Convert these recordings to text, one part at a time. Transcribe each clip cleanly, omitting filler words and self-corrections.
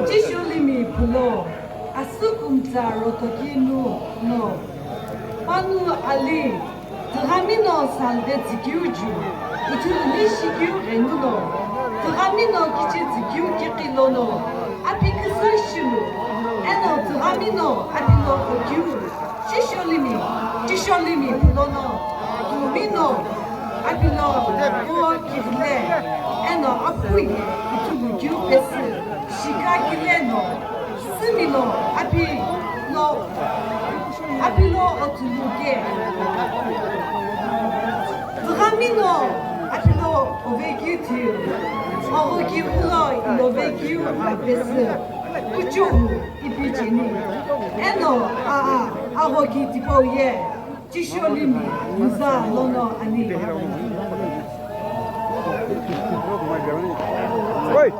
chisholimi pulo asukumza rotokinu no panu ali noghami no salde zikyuju ituli shikyu renguno noghami no kichi zikyu kikilo no aphi kusashulu eno noghami no aphi no kokyu chisholimi pulo no dumino aphi no ko kirle eno apui itulu kyu pesi shika kileno simino aphi no otuluke Dramino apilo ovekitu oroki ulo ilovekiu apese kuchuhu ipijini eno aroki tipoye chisholimi muza lono ani Oi!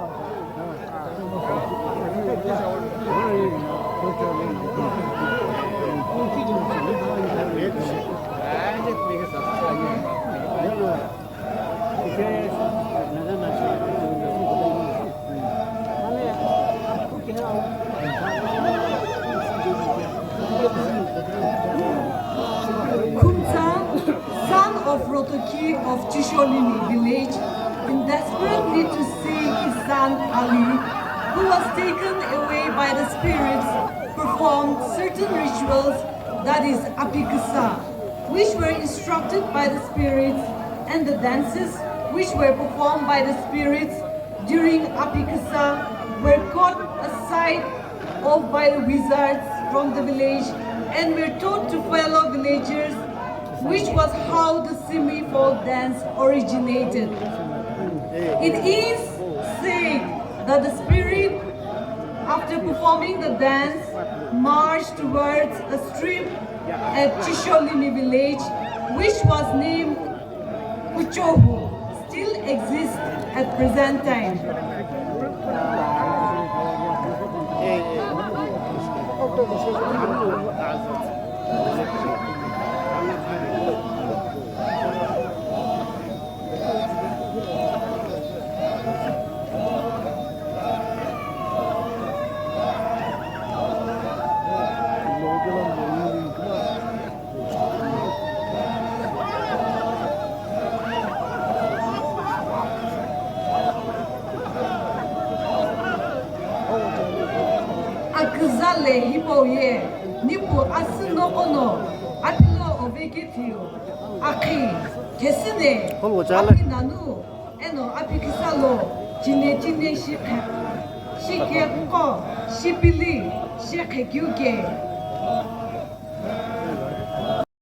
Son of Rotoki of Chisholimi village, in desperate need to see his son Ali, who was taken away by the spirits, performed certain rituals, that is apikasa, which were instructed by the spirits, and the dances which were performed by the spirits during apikasa were caught aside of by the wizards from the village and were taught to fellow villagers, which was how the Simi folk dance originated. It is said that the spirit, after performing the dance, marched towards a stream at Chisholimi village, which was named Kuchohu, still exists at present time. Akuzale hipoye nipu asino ono apilo ovegetio akhi kesine api nanu eno api kisalo jine shike ko shipili shike gyuge